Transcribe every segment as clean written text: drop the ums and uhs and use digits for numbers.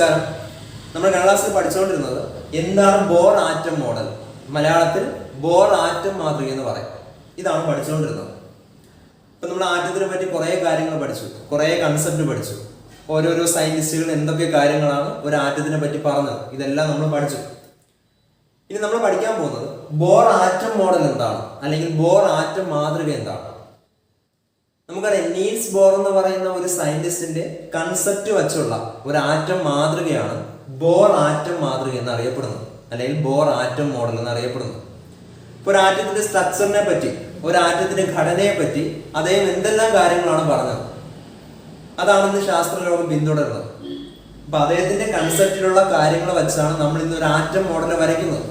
നമസ്കാരം. നമ്മൾ ക്ലാസ്സിൽ പഠിച്ചുകൊണ്ടിരുന്നത് എന്താണ് ബോർ ആറ്റം മോഡൽ, മലയാളത്തിൽ ബോർ ആറ്റം മാതൃക എന്ന് പറയും. ഇതാണ് പഠിച്ചുകൊണ്ടിരുന്നത്. ഇപ്പം നമ്മൾ ആറ്റത്തിനെ പറ്റി കുറേ കാര്യങ്ങൾ പഠിച്ചു, കുറേ കൺസെപ്റ്റ് പഠിച്ചു. ഓരോരോ സയന്റിസ്റ്റുകൾ എന്തൊക്കെ കാര്യങ്ങളാണ് ഒരു ആറ്റത്തിനെ പറ്റി പറഞ്ഞത്, ഇതെല്ലാം നമ്മൾ പഠിച്ചു. ഇനി നമ്മൾ പഠിക്കാൻ പോകുന്നത് ബോർ ആറ്റം മോഡൽ എന്താണ്, അല്ലെങ്കിൽ ബോർ ആറ്റം മാതൃക എന്താണ്. നമുക്കറിയാം, നീൽസ് ബോർ എന്ന് പറയുന്ന ഒരു സയന്റിസ്റ്റിന്റെ കൺസെപ്റ്റ് വെച്ചുള്ള ഒരു ആറ്റം മാതൃകയാണ് ബോർ ആറ്റം മാതൃക എന്ന് അറിയപ്പെടുന്നത്, അല്ലെങ്കിൽ ബോർ ആറ്റം മോഡൽ എന്ന് അറിയപ്പെടുന്നത്. ഇപ്പൊ ഒരു ആറ്റത്തിന്റെ സ്ട്രക്ചറിനെ പറ്റി, ഒരു ആറ്റത്തിന്റെ ഘടനയെ പറ്റി അദ്ദേഹം എന്തെല്ലാം കാര്യങ്ങളാണ് പറഞ്ഞത്, അതാണ് ഇന്ന് ശാസ്ത്രലോകം പിന്തുടരുന്നത്. അപ്പൊ അദ്ദേഹത്തിന്റെ കൺസെപ്റ്റിലുള്ള കാര്യങ്ങൾ വെച്ചാണ് നമ്മൾ ഇന്ന് ഒരു ആറ്റം മോഡൽ വരയ്ക്കുന്നത്.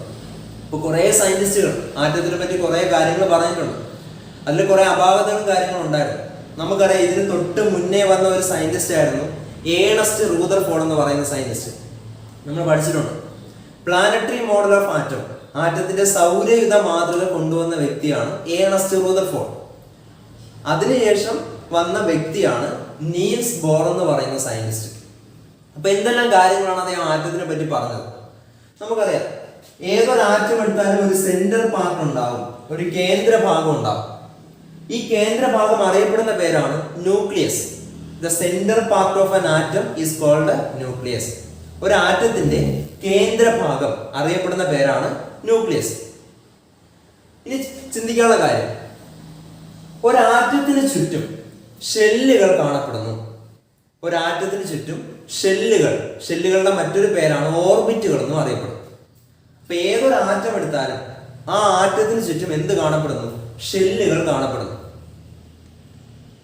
ഇപ്പൊ കുറെ സയന്റിസ്റ്റുകൾ ആറ്റത്തിനെ പറ്റി കുറെ കാര്യങ്ങൾ പറഞ്ഞിട്ടുണ്ട്. അതിൽ കുറെ അപാകതകളും കാര്യങ്ങളും ഉണ്ടായിരുന്നു. നമുക്കറിയാം, ഇതിന് തൊട്ട് മുന്നേ വന്ന ഒരു സയന്റിസ്റ്റ് ആയിരുന്നു ഏണസ്റ്റ് റൂദർഫോർഡ് എന്ന് പറയുന്ന സയന്റിസ്റ്റ്. നമ്മൾ പഠിച്ചിട്ടുണ്ട്. പ്ലാനറ്ററി മോഡൽ ഓഫ് ആറ്റം, ആറ്റത്തിന്റെ സൗരയുധ മാതൃക കൊണ്ടുവന്ന വ്യക്തിയാണ് ഏണസ്റ്റ് റൂദർഫോർഡ്. അതിനുശേഷം വന്ന വ്യക്തിയാണ് നീൽസ് ബോർ എന്ന് പറയുന്ന സയന്റിസ്റ്റ്. അപ്പൊ എന്തെല്ലാം കാര്യങ്ങളാണ് അദ്ദേഹം ആറ്റത്തിനെ പറ്റി പറഞ്ഞത്. നമുക്കറിയാം, ഏതൊരു ആറ്റം എടുത്താലും ഒരു സെന്റർ പാർട്ട് ഉണ്ടാകും, ഒരു കേന്ദ്ര ഭാഗം ഉണ്ടാകും. ഈ കേന്ദ്ര ഭാഗം അറിയപ്പെടുന്ന പേരാണ് nucleus. The centre part of an atom is called nucleus. ഒരു ആറ്റത്തിന്റെ കേന്ദ്ര ഭാഗം അറിയപ്പെടുന്ന പേരാണ് ന്യൂക്ലിയസ്. ഇനി ചിന്തിക്കാനുള്ള കാര്യം, ഒരാറ്റത്തിന് ചുറ്റും ഷെല്ലുകൾ കാണപ്പെടുന്നു. ഒരാറ്റത്തിന് ചുറ്റും ഷെല്ലുകളുടെ മറ്റൊരു പേരാണ് ഓർബിറ്റുകൾ എന്നും അറിയപ്പെടുന്നു. അപ്പൊ ഏതൊരു ആറ്റം എടുത്താലും ആ ആറ്റത്തിന് ചുറ്റും എന്ത് കാണപ്പെടുന്നു? ഷെല്ലുകൾ കാണപ്പെടുന്നു.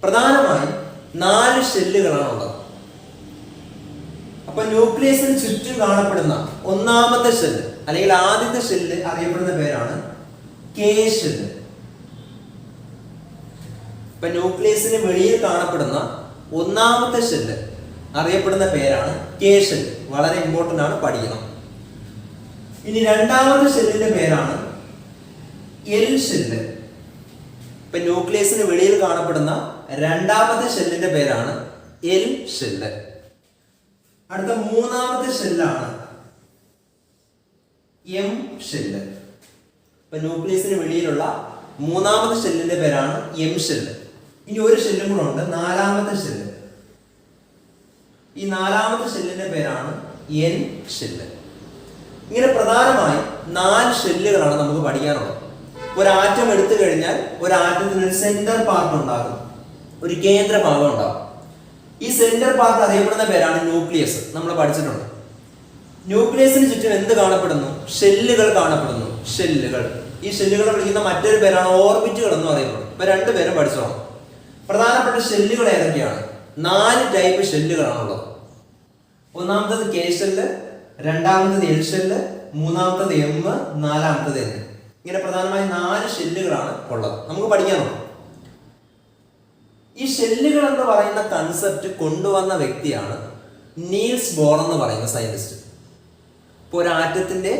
പ്രധാനമായും 4 ഷെല്ലുകളാണ് ഉള്ളത്. അപ്പൊ ന്യൂക്ലിയസിന് ചുറ്റും കാണപ്പെടുന്ന ഒന്നാമത്തെ ഷെല്ല്, അല്ലെങ്കിൽ ആദ്യത്തെ ഷെല്ല് അറിയപ്പെടുന്ന പേരാണ് കെ ഷെല്ല്. ഇപ്പൊ ന്യൂക്ലിയസിന് വെളിയിൽ കാണപ്പെടുന്ന ഒന്നാമത്തെ ഷെല്ല് അറിയപ്പെടുന്ന പേരാണ് കെ ഷെല്ല്. വളരെ ഇമ്പോർട്ടന്റ് ആണ്, പഠിക്കണം. ഇനി രണ്ടാമത്തെ ഷെല്ലിന്റെ പേരാണ് എൽ ഷെല്ല്. ഇപ്പൊ ന്യൂക്ലിയസിന് വെളിയിൽ കാണപ്പെടുന്ന രണ്ടാമത്തെ ഷെല്ലിന്റെ പേരാണ് എൽ ഷെല്ല്. അടുത്ത മൂന്നാമത്തെ ഷെല്ലാണ് എം ഷെല്ല്. ഇപ്പൊ ന്യൂക്ലിയസിന് വെളിയിലുള്ള മൂന്നാമത്തെ ഷെല്ലിന്റെ പേരാണ് എം ഷെല്ല്. ഇനി ഒരു ഷെല്ലും കൂടെ ഉണ്ട്, നാലാമത്തെ ഷെല്ല്. ഈ നാലാമത്തെ ഷെല്ലിന്റെ പേരാണ് എൻ ഷെല്ല്. ഇങ്ങനെ പ്രധാനമായും 4 ഷെല്ലുകളാണ് നമുക്ക് പഠിക്കാനുള്ളത്. ഒരാറ്റം എടുത്തു കഴിഞ്ഞാൽ ഒരാറ്റത്തിന് ഒരു സെന്റർ പാർട്ട് ഉണ്ടാകും, ഒരു കേന്ദ്ര ഭാഗം ഉണ്ടാകും. ഈ സെന്റർ പാർട്ട് അറിയപ്പെടുന്ന പേരാണ് ന്യൂക്ലിയസ്. നമ്മൾ പഠിച്ചിട്ടുണ്ട്. ന്യൂക്ലിയസിന് ചുറ്റും എന്ത് കാണപ്പെടുന്നു? ഷെല്ലുകൾ കാണപ്പെടുന്നു. ഈ ഷെല്ലുകളെ വിളിക്കുന്ന മറ്റൊരു പേരാണ് ഓർബിറ്റുകൾ എന്ന് അറിയപ്പെടും. ഇപ്പൊ 2 പേരും പഠിച്ചോളാം. പ്രധാനപ്പെട്ട ഷെല്ലുകൾ ഏതൊക്കെയാണ്? 4 ടൈപ്പ് ഷെല്ലുകളാണുള്ളത്. ഒന്നാമത്തത് കെ ഷെല്ല്, രണ്ടാമത്തത് എൽ ഷെല്ല്, മൂന്നാമത്തത് എം, നാലാമത്തത് എൻ. ഇങ്ങനെ പ്രധാനമായും 4 ഷെല്ലുകളാണ് ഉള്ളത്. നമുക്ക് പഠിക്കാനുള്ളത്. ഈ ഷെല്ലുകൾ എന്ന് പറയുന്ന കൺസെപ്റ്റ് കൊണ്ടുവന്ന വ്യക്തിയാണ് നീൽസ് ബോർ എന്ന് പറയുന്ന സയന്റിസ്റ്റ്. ഇപ്പോൾ ഒരു ആറ്റത്തിന്റെ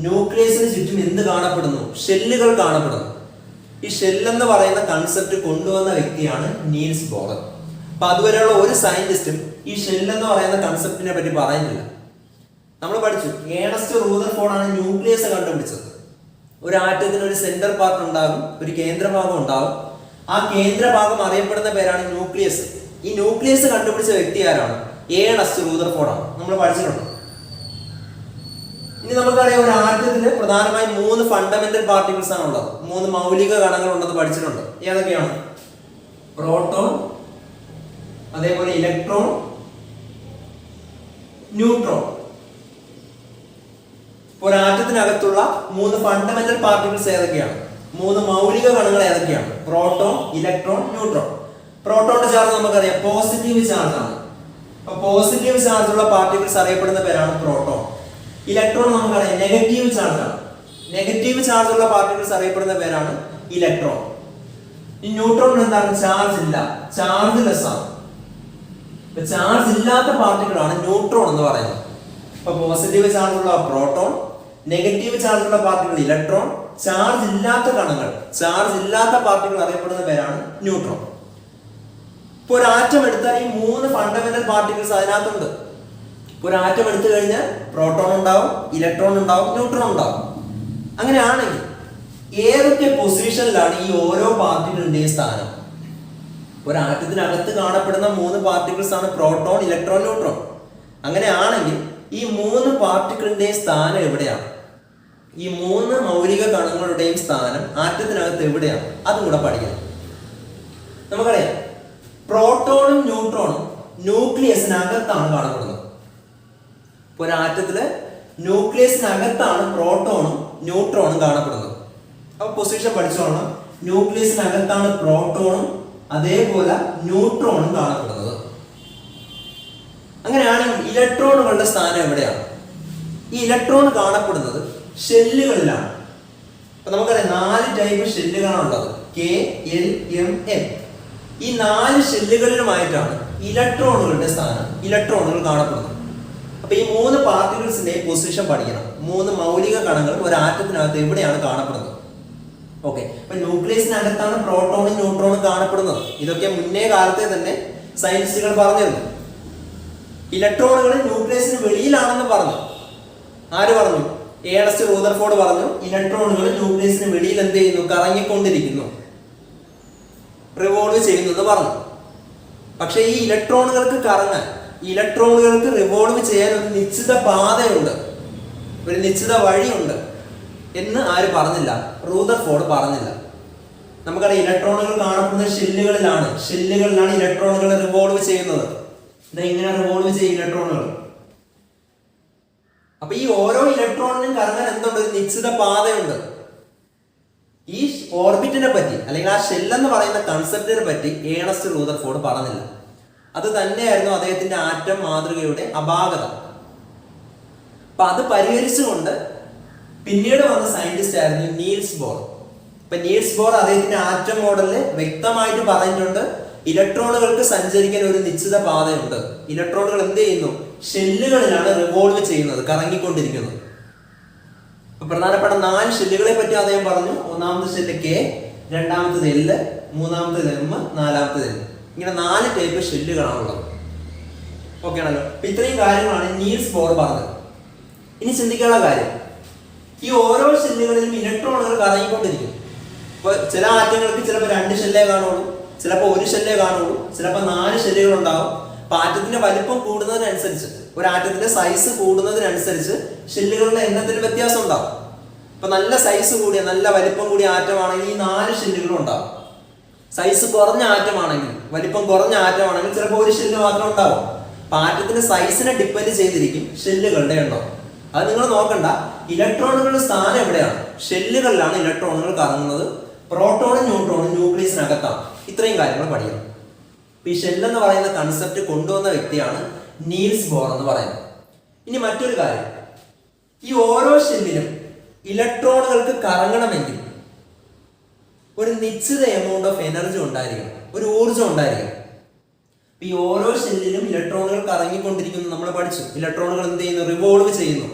ന്യൂക്ലിയസിന് ചുറ്റും എന്ത് കാണപ്പെടുന്നു? ഷെല്ലുകൾ കാണപ്പെടുന്നു. ഈ ഷെല്ലെന്ന് പറയുന്ന കൺസെപ്റ്റ് കൊണ്ടുവന്ന വ്യക്തിയാണ് നീൽസ് ബോർ. അപ്പൊ അതുവരെയുള്ള ഒരു സയന്റിസ്റ്റും ഈ ഷെല്ലെന്ന് പറയുന്ന കൺസെപ്റ്റിനെ പറ്റി പറയുന്നില്ല. നമ്മൾ പഠിച്ചു, ഏണസ്റ്റ് റൂദർഫോർഡ് ആണ് ന്യൂക്ലിയസ് കണ്ടുപിടിച്ചത്. ഒരു ആറ്റത്തിന് ഒരു സെന്റർ പാർട്ട് ഉണ്ടാകും, ഒരു കേന്ദ്രഭാഗം ഉണ്ടാകും. ആ കേന്ദ്രഭാഗം അറിയപ്പെടുന്ന പേരാണ് ന്യൂക്ലിയസ്. ഈ ന്യൂക്ലിയസ് കണ്ടുപിടിച്ച വ്യക്തി ആരാണ്? ഏണസ്റ്റ് റൂദർഫോർഡ് ആണ്. നമ്മൾ പഠിച്ചിട്ടുണ്ട്. ഇനി നമുക്കറിയാം, ഒരു ആറ്റത്തിന് പ്രധാനമായും 3 ഫണ്ടമെന്റൽ പാർട്ടിക്കിൾസ് ആണ് ഉള്ളത്. 3 മൗലിക കണങ്ങൾ ഉണ്ടെന്ന് പഠിച്ചിട്ടുണ്ട്. ഏതൊക്കെയാണ്? പ്രോട്ടോൺ, അതേപോലെ ഇലക്ട്രോൺ, ന്യൂട്രോൺ. ഒരു ആറ്റത്തിനകത്തുള്ള 3 ഫണ്ടമെന്റൽ പാർട്ടിക്കിൾസ് ഏതൊക്കെയാണ്? 3 മൗലിക കണങ്ങൾ ഏതൊക്കെയാണ്? Proton, electron, neutron. പ്രോട്ടോണിന്റെ ചാർജ് നമുക്കറിയാം പോസിറ്റീവ് ചാർജ് ആണ്. അപ്പൊ പോസിറ്റീവ് ചാർജ് ഉള്ള പാർട്ടിക്കിൾസ് അറിയപ്പെടുന്ന പേരാണ് പ്രോട്ടോൺ. ഇലക്ട്രോൺ നമുക്കറിയാം നെഗറ്റീവ് ചാർജ് ആണ്. നെഗറ്റീവ് ചാർജ് ഉള്ള പാർട്ടിക്കിൾസ് അറിയപ്പെടുന്ന പേരാണ് ഇലക്ട്രോൺ. ഈ ന്യൂട്രോൺ എന്താണ്? ചാർജ് ഇല്ല, ചാർജ് ലെസ് ആണ്. ചാർജ് ഇല്ലാത്ത പാർട്ടിക്കിൾ ആണ് ന്യൂട്രോൺ എന്ന് പറയുന്നത്. അപ്പൊ പോസിറ്റീവ് ചാർജ് ഉള്ള പ്രോട്ടോൺ, നെഗറ്റീവ് ചാർജ് ഉള്ള പാർട്ടിക്കിൾ ഇലക്ട്രോൺ, ചാർജ് ഇല്ലാത്ത കണങ്ങൾ, ചാർജ് ഇല്ലാത്ത പാർട്ടിക്കിൾ അറിയപ്പെടുന്ന പേരാണ് ഒരു ആറ്റം എടുത്തു കഴിഞ്ഞാൽ പ്രോട്ടോൺ ഉണ്ടാവും, ഇലക്ട്രോൺ ഉണ്ടാവും, ന്യൂട്രോൺ ഉണ്ടാവും. അങ്ങനെയാണെങ്കിൽ ഏതൊക്കെ പൊസിഷനിലാണ് ഈ ഓരോ പാർട്ടിക്കിളിന്റെയും സ്ഥാനം? ഒരു ആറ്റത്തിനകത്ത് കാണപ്പെടുന്ന 3 പാർട്ടിക്കിൾസ് ആണ് പ്രോട്ടോൺ, ഇലക്ട്രോൺ, ന്യൂട്രോൺ. അങ്ങനെയാണെങ്കിൽ ഈ 3 പാർട്ടിക്കിളിന്റെയും സ്ഥാനം എവിടെയാണ്? ഈ 3 മൗലിക കണങ്ങളുടെയും സ്ഥാനം ആറ്റത്തിനകത്ത് എവിടെയാണ്? അതും കൂടെ പഠിക്കണം. നമുക്കറിയാം പ്രോട്ടോണും ന്യൂട്രോണും ന്യൂക്ലിയസിനകത്താണ് കാണപ്പെടുന്നത്. ഒരു ആറ്റത്തില് ന്യൂക്ലിയസിനകത്താണ് പ്രോട്ടോണും ന്യൂട്രോണും കാണപ്പെടുന്നത്. അപ്പൊ പൊസിഷൻ പഠിച്ചോളണം. ന്യൂക്ലിയസിനകത്താണ് പ്രോട്ടോണും അതേപോലെ ന്യൂട്രോണും കാണപ്പെടുന്നത്. അങ്ങനെയാണെങ്കിൽ ഇലക്ട്രോണുകളുടെ സ്ഥാനം എവിടെയാണ്? ഈ ഇലക്ട്രോൺ കാണപ്പെടുന്നത് ഷെല്ലുകളിലാണ്. അപ്പൊ നമുക്കറിയാം 4 ടൈപ്പ് ഷെല്ലുകളാണ് ഉള്ളത്, K, L, M, N. ഈ 4 ഷെല്ലുകളിലുമായിട്ടാണ് ഇലക്ട്രോണുകളുടെ സ്ഥാനം, ഇലക്ട്രോണുകൾ കാണപ്പെടുന്നത്. അപ്പൊ ഈ 3 പാർട്ടിക്കിൾസിന്റെ പൊസിഷൻ പഠിക്കണം. 3 മൗലിക കണങ്ങൾ ഒരു ആറ്റത്തിനകത്ത് എവിടെയാണ് കാണപ്പെടുന്നത്? ഓക്കെ, അപ്പൊ ന്യൂക്ലിയസിനകത്താണ് പ്രോട്ടോണും ന്യൂട്രോണും കാണപ്പെടുന്നത്. ഇതൊക്കെ മുന്നേ കാലത്തെ തന്നെ സയന്റിസ്റ്റുകൾ പറഞ്ഞിരുന്നു. ഇലക്ട്രോണുകൾ ന്യൂക്ലിയസിന് വെളിയിലാണെന്ന് പറഞ്ഞു. ആര് പറഞ്ഞു? ഏണസ്റ്റ് റൂദർഫോർഡ് പറഞ്ഞു ഇലക്ട്രോണുകൾ ന്യൂക്ലിയസിന് വെളിയിൽ എന്ത് ചെയ്യുന്നു? കറങ്ങിക്കൊണ്ടിരിക്കുന്നു, റിവോൾവ് ചെയ്യുന്നു എന്ന് പറഞ്ഞു. പക്ഷെ ഈ ഇലക്ട്രോണുകൾക്ക് കറങ്ങാൻ, ഇലക്ട്രോണുകൾക്ക് റിവോൾവ് ചെയ്യാൻ ഒരു നിശ്ചിത പാതയുണ്ട്, ഒരു നിശ്ചിത വഴിയുണ്ട് എന്ന് ആര് പറഞ്ഞില്ല? റൂദർഫോർഡ് പറഞ്ഞില്ല. നമുക്കറിയാം ഇലക്ട്രോണുകൾ കാണപ്പെടുന്ന ഷെല്ലുകളിലാണ് ഇലക്ട്രോണുകൾ റിവോൾവ് ചെയ്യുന്നത്. ഇതെങ്ങനെ റിവോൾവ് ചെയ്യും ഇലക്ട്രോണുകൾ? അപ്പൊ ഈ ഓരോ ഇലക്ട്രോണിനും കറങ്ങാൻ എന്തുണ്ട്? ഒരു നിശ്ചിത പാതയുണ്ട്. ഈ ഓർബിറ്റിനെ പറ്റി അല്ലെങ്കിൽ ആ ഷെല്ലെന്ന് പറയുന്ന കൺസെപ്റ്റിനെ പറ്റി ഏണസ്റ്റ് റൂദർഫോർഡ് പറഞ്ഞില്ല. അത് തന്നെയായിരുന്നു അദ്ദേഹത്തിന്റെ ആറ്റം മാതൃകയുടെ അപാകത. അപ്പൊ അത് പരിഹരിച്ചുകൊണ്ട് പിന്നീട് വന്ന സയന്റിസ്റ്റ് ആയിരുന്നു നീൽസ് ബോർ. ഇപ്പൊ നീൽസ് ബോർ അദ്ദേഹത്തിന്റെ ആറ്റം മോഡലിൽ വ്യക്തമായിട്ട് പറഞ്ഞിട്ടുണ്ട് ഇലക്ട്രോണുകൾക്ക് സഞ്ചരിക്കാൻ ഒരു നിശ്ചിത പാതയുണ്ട്. ഇലക്ട്രോണുകൾ എന്ത് ചെയ്യുന്നു? ഷെല്ലുകളിലാണ് റിവോൾവ് ചെയ്യുന്നത്, കറങ്ങിക്കൊണ്ടിരിക്കുന്നത്. പ്രധാനപ്പെട്ട 4 ഷെല്ലുകളെ പറ്റി അദ്ദേഹം പറഞ്ഞു. ഒന്നാമത്തെ ഷെല്ല് K, രണ്ടാമത്തത് L, മൂന്നാമത്തത് M, നാലാമത്തത് N. ഇങ്ങനെ 4 ടൈപ്പ് ഷെല്ലുകളാണുള്ളത്. ഓക്കെ ആണല്ലോ. അപ്പൊ ഇത്രയും കാര്യങ്ങളാണ് നീൽസ് ബോർ പറഞ്ഞത്. ഇനി ചിന്തിക്കാനുള്ള കാര്യം, ഈ ഓരോ ഷെല്ലുകളിലും ഇലക്ട്രോണുകൾ കറങ്ങിക്കൊണ്ടിരിക്കും. ഇപ്പൊ ചില ആറ്റങ്ങൾക്ക് ചിലപ്പോൾ 2 ഷെല്ലേ കാണുള്ളൂ, ചിലപ്പോൾ 1 ഷെല്ലേ കാണുള്ളൂ, ചിലപ്പോൾ 4 ഷെല്ലുകൾ ഉണ്ടാവും. അപ്പൊ ആറ്റത്തിന്റെ വലിപ്പം കൂടുന്നതിനനുസരിച്ച്, ഒരു ആറ്റത്തിന്റെ സൈസ് കൂടുന്നതിനനുസരിച്ച് ഷെല്ലുകളുടെ എണ്ണത്തിൽ വ്യത്യാസം ഉണ്ടാവും. ഇപ്പൊ നല്ല സൈസ് കൂടിയ, നല്ല വലിപ്പം കൂടിയ ആറ്റമാണെങ്കിൽ ഈ 4 ഷെല്ലുകളും ഉണ്ടാവും. സൈസ് കുറഞ്ഞ ആറ്റമാണെങ്കിൽ, വലിപ്പം കുറഞ്ഞ ആറ്റമാണെങ്കിൽ ചിലപ്പോൾ 1 ഷെല്ല് മാത്രം ഉണ്ടാവും. അപ്പൊ ആറ്റത്തിന്റെ സൈസിനെ ഡിപ്പെൻഡ് ചെയ്തിരിക്കും ഷെല്ലുകളുടെ എണ്ണം. അത് നിങ്ങൾ നോക്കണ്ട. ഇലക്ട്രോണുകളുടെ സ്ഥാനം എവിടെയാണ്? ഷെല്ലുകളിലാണ് ഇലക്ട്രോണുകൾ കറങ്ങുന്നത്. പ്രോട്ടോണും ന്യൂട്രോണും ന്യൂക്ലിയസിനകത്താണ്. ഇത്രയും കാര്യങ്ങൾ പഠിക്കണം. ഈ ഷെല്ലെന്ന് പറയുന്ന കൺസെപ്റ്റ് കൊണ്ടുവന്ന വ്യക്തിയാണ് നീൽസ് ബോർ എന്ന് പറയുന്നത്. ഇനി മറ്റൊരു കാര്യം, ഈ ഓരോ ഷെല്ലിലും ഇലക്ട്രോണുകൾക്ക് കറങ്ങണമെങ്കിൽ ഒരു നിശ്ചിത എമൗണ്ട് ഓഫ് എനർജി ഉണ്ടായിരിക്കണം, ഒരു ഊർജ്ജം ഉണ്ടായിരിക്കണം. ഈ ഓരോ ഷെല്ലിലും ഇലക്ട്രോണുകൾ കറങ്ങിക്കൊണ്ടിരിക്കുന്നു. നമ്മൾ പഠിച്ചു ഇലക്ട്രോണുകൾ എന്ത് ചെയ്യുന്നു? റിവോൾവ് ചെയ്യുന്നു.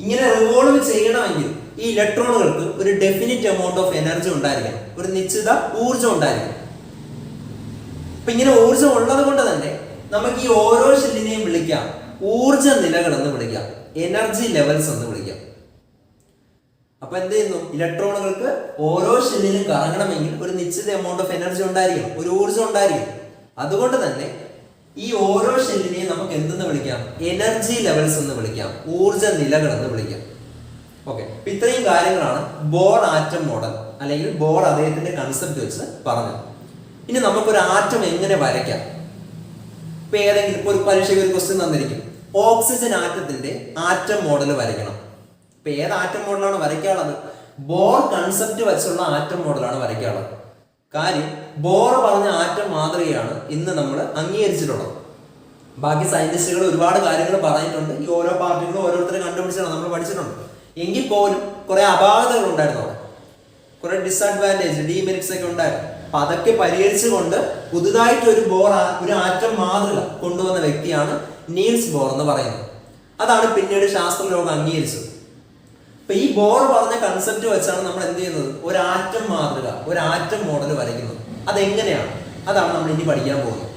ഇങ്ങനെ റിവോൾവ് ചെയ്യണമെങ്കിൽ ഈ ഇലക്ട്രോണുകൾക്ക് ഒരു ഡെഫിനിറ്റ് എമൗണ്ട് ഓഫ് എനർജി ഉണ്ടായിരിക്കണം, ഒരു നിശ്ചിത ഊർജ്ജം ഉണ്ടായിരിക്കണം. അപ്പൊ ഇങ്ങനെ ഊർജ്ജം ഉള്ളത് കൊണ്ട് തന്നെ നമുക്ക് ഈ ഓരോ ഷെല്ലിനെയും വിളിക്കാം ഊർജ്ജ നിലകൾ എന്ന് വിളിക്കാം, എനർജി ലെവൽസ് എന്ന് വിളിക്കാം. അപ്പൊ എന്ത് ചെയ്യുന്നു? ഇലക്ട്രോണുകൾക്ക് ഓരോ ഷെല്ലിലും കറങ്ങണമെങ്കിൽ ഒരു നിശ്ചിത എമൗണ്ട് ഓഫ് എനർജി ഉണ്ടായിരിക്കും, ഒരു ഊർജ്ജം ഉണ്ടായിരിക്കും. അതുകൊണ്ട് തന്നെ ഈ ഓരോ ഷെല്ലിനെയും നമുക്ക് എന്തെന്ന് വിളിക്കാം? എനർജി ലെവൽസ് എന്ന് വിളിക്കാം, ഊർജ്ജ നിലകൾ എന്ന് വിളിക്കാം. ഓക്കെ, അപ്പൊ ഇത്രയും കാര്യങ്ങളാണ് ബോർ ആറ്റം മോഡൽ അല്ലെങ്കിൽ ബോർ അദ്ദേഹത്തിന്റെ കൺസെപ്റ്റ് വെച്ച് പറഞ്ഞത്. ഇനി നമുക്കൊരു ആറ്റം എങ്ങനെ വരയ്ക്കാം? ഇപ്പൊ ഏതെങ്കിലും ഇപ്പൊ ഒരു പരീക്ഷയ്ക്ക് ഒരു ക്വസ്റ്റ്യൻ തന്നിരിക്കും, ഓക്സിജൻ ആറ്റത്തിന്റെ ആറ്റം മോഡൽ വരയ്ക്കണം. ഇപ്പൊ ഏത് ആറ്റം മോഡലാണ് വരയ്ക്കാനുള്ളത്? ബോർ കൺസെപ്റ്റ് വെച്ചുള്ള ആറ്റം മോഡലാണ് വരയ്ക്കാനുള്ളത്. കാര്യം ബോർ പറഞ്ഞ ആറ്റം മാതൃകയാണ് ഇന്ന് നമ്മൾ അംഗീകരിച്ചിട്ടുള്ളത്. ബാക്കി സയന്റിസ്റ്റുകൾ ഒരുപാട് കാര്യങ്ങൾ പറഞ്ഞിട്ടുണ്ട്. ഈ ഓരോ പാർട്ടികളും ഓരോരുത്തരെ കണ്ടുപിടിച്ചാണ് നമ്മൾ പഠിച്ചിട്ടുണ്ട്. എങ്കിൽ പോലും കുറെ അപാകതകൾ ഉണ്ടായിരുന്നു, അവിടെ കുറെ ഡിസഡ്വാൻറ്റേജ്, ഡീമെറിറ്റ്സ് ഒക്കെ ഉണ്ടായിരുന്നു. അപ്പൊ അതൊക്കെ പരിഹരിച്ചുകൊണ്ട് പുതുതായിട്ട് ഒരു ആറ്റം മാതൃക കൊണ്ടുവന്ന വ്യക്തിയാണ് നീൽസ് ബോർ എന്ന് പറയുന്നത്. അതാണ് പിന്നീട് ശാസ്ത്രലോകം അംഗീകരിച്ചത്. അപ്പൊ ഈ ബോർ പറഞ്ഞ കൺസെപ്റ്റ് വെച്ചാണ് നമ്മൾ എന്ത് ചെയ്യുന്നത്? ഒരു ആറ്റം മാതൃക, ഒരു ആറ്റം മോഡൽ വരയ്ക്കുന്നത്. അതെങ്ങനെയാണ്? അതാണ് നമ്മൾ ഇനി പഠിക്കാൻ പോകുന്നത്.